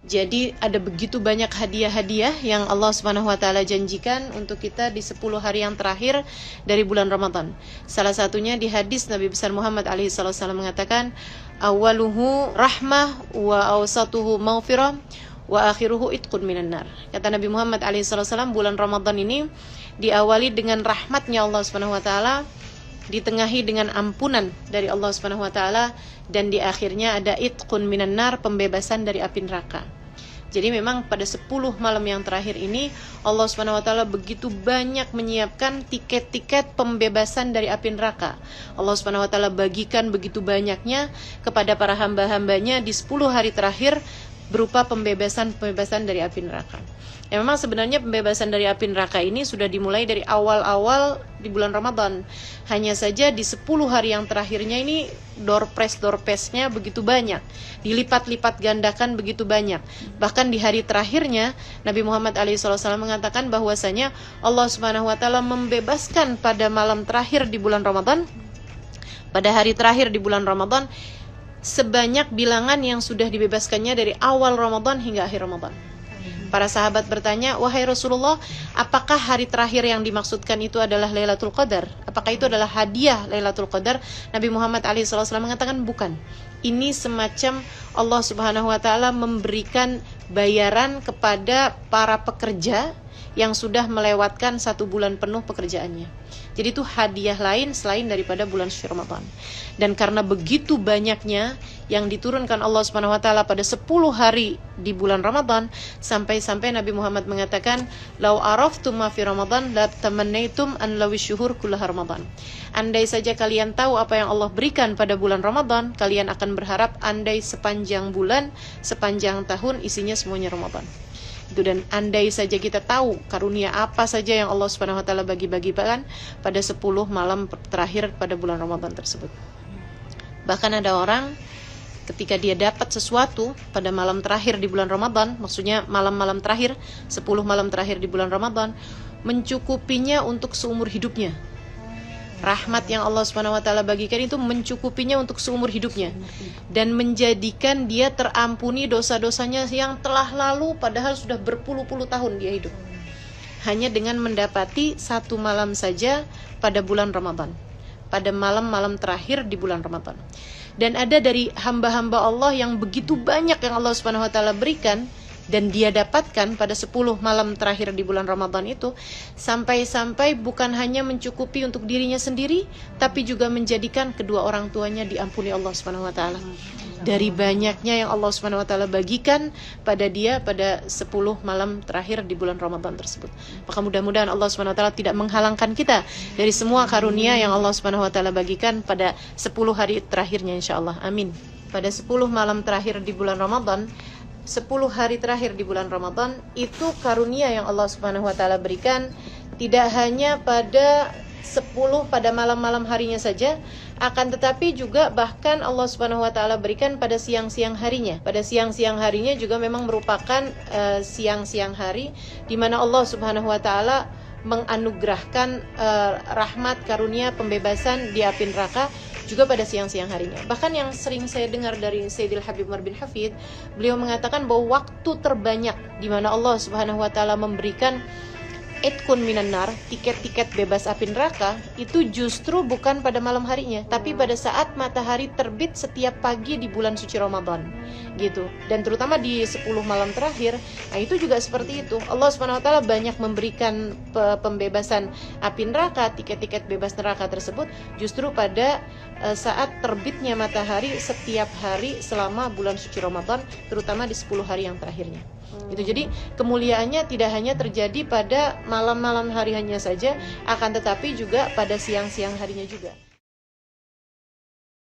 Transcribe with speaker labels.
Speaker 1: Jadi ada begitu banyak hadiah-hadiah yang Allah Subhanahu wa taala janjikan untuk kita di 10 hari yang terakhir dari bulan Ramadan. Salah satunya di hadis Nabi besar Muhammad alaihi wasallam mengatakan, "Awaluhu rahmah wa awsatuhu maghfirah wa akhiruhu itqun minan nar." Kata Nabi Muhammad alaihi wasallam, bulan Ramadan ini diawali dengan rahmatnya Allah Subhanahu wa taala, ditengahi dengan ampunan dari Allah Subhanahu wa taala, dan di akhirnya ada itqun minan nar, pembebasan dari api neraka. Jadi memang pada 10 malam yang terakhir ini Allah Subhanahu wa taala begitu banyak menyiapkan tiket-tiket pembebasan dari api neraka. Allah Subhanahu wa taala bagikan begitu banyaknya kepada para hamba-hambanya di 10 hari terakhir berupa pembebasan dari api neraka. Ya, memang sebenarnya pembebasan dari api neraka ini sudah dimulai dari awal-awal di bulan Ramadan. Hanya saja di 10 hari yang terakhirnya ini door prize-nya begitu banyak, dilipat-lipat gandakan begitu banyak. Bahkan di hari terakhirnya Nabi Muhammad SAW mengatakan bahwasanya Allah Subhanahu wa taala membebaskan pada malam terakhir di bulan Ramadan, pada hari terakhir di bulan Ramadan, sebanyak bilangan yang sudah dibebaskannya dari awal Ramadan hingga akhir Ramadan. Para sahabat bertanya, "Wahai Rasulullah, apakah hari terakhir yang dimaksudkan itu adalah Lailatul Qadar? Apakah itu adalah hadiah Lailatul Qadar?" Nabi Muhammad SAW mengatakan bukan. Ini semacam Allah Subhanahu wa taala memberikan bayaran kepada para pekerja yang sudah melewatkan 1 bulan penuh pekerjaannya. Jadi itu hadiah lain selain daripada bulan suci Ramadan. Dan karena begitu banyaknya yang diturunkan Allah Subhanahu wa taala pada 10 hari di bulan Ramadan, sampai-sampai Nabi Muhammad mengatakan, "Lau araftum ma fi Ramadan la tamannaitum an lawi syuhur kullaha Ramadan." Andai saja kalian tahu apa yang Allah berikan pada bulan Ramadan, kalian akan berharap andai sepanjang bulan, sepanjang tahun isinya semuanya Ramadan. Dan andai saja kita tahu karunia apa saja yang Allah Subhanahu wa taala bagi-bagikan pada 10 malam terakhir pada bulan Ramadan tersebut. Bahkan ada orang ketika dia dapat sesuatu pada malam terakhir di bulan Ramadan, maksudnya malam-malam terakhir, 10 malam terakhir di bulan Ramadan, mencukupinya untuk seumur hidupnya. Rahmat yang Allah Subhanahu wa taala bagikan itu mencukupinya untuk seumur hidupnya dan menjadikan dia terampuni dosa-dosanya yang telah lalu padahal sudah berpuluh-puluh tahun dia hidup. Hanya dengan mendapati 1 malam saja pada bulan Ramadan, pada malam-malam terakhir di bulan Ramadan. Dan ada dari hamba-hamba Allah yang begitu banyak yang Allah Subhanahu wa taala berikan dan dia dapatkan pada 10 malam terakhir di bulan Ramadan itu, sampai-sampai bukan hanya mencukupi untuk dirinya sendiri, tapi juga menjadikan kedua orang tuanya diampuni Allah Subhanahu wa taala. Dari banyaknya yang Allah Subhanahu wa taala bagikan pada dia pada 10 malam terakhir di bulan Ramadan tersebut. Maka mudah-mudahan Allah Subhanahu wa taala tidak menghalangkan kita dari semua karunia yang Allah Subhanahu wa taala bagikan pada 10 hari terakhirnya insyaallah. Amin. Pada 10 malam terakhir di bulan Ramadan, 10 hari terakhir di bulan Ramadan itu karunia yang Allah Subhanahu wa taala berikan tidak hanya pada 10 pada malam-malam harinya saja, akan tetapi juga bahkan Allah Subhanahu wa taala berikan pada siang-siang harinya. Pada siang-siang harinya juga memang merupakan siang-siang hari di mana Allah Subhanahu wa taala menganugerahkan rahmat, karunia, pembebasan di api neraka juga pada siang-siang harinya. Bahkan yang sering saya dengar dari Sayyidil Habib Umar bin Hafid, beliau mengatakan bahwa waktu terbanyak di mana Allah Subhanahu wa taala memberikan itqun minan nar, tiket-tiket bebas api neraka, itu justru bukan pada malam harinya, tapi pada saat matahari terbit setiap pagi di bulan suci Ramadan. Gitu. Dan terutama di 10 malam terakhir, nah itu juga seperti itu. Allah Subhanahu wa taala banyak memberikan pembebasan api neraka, tiket-tiket bebas neraka tersebut justru pada saat terbitnya matahari setiap hari selama bulan suci Ramadan, terutama di 10 hari yang terakhirnya. Itu jadi kemuliaannya tidak hanya terjadi pada malam-malam hari hanya saja, akan tetapi juga pada siang-siang harinya juga.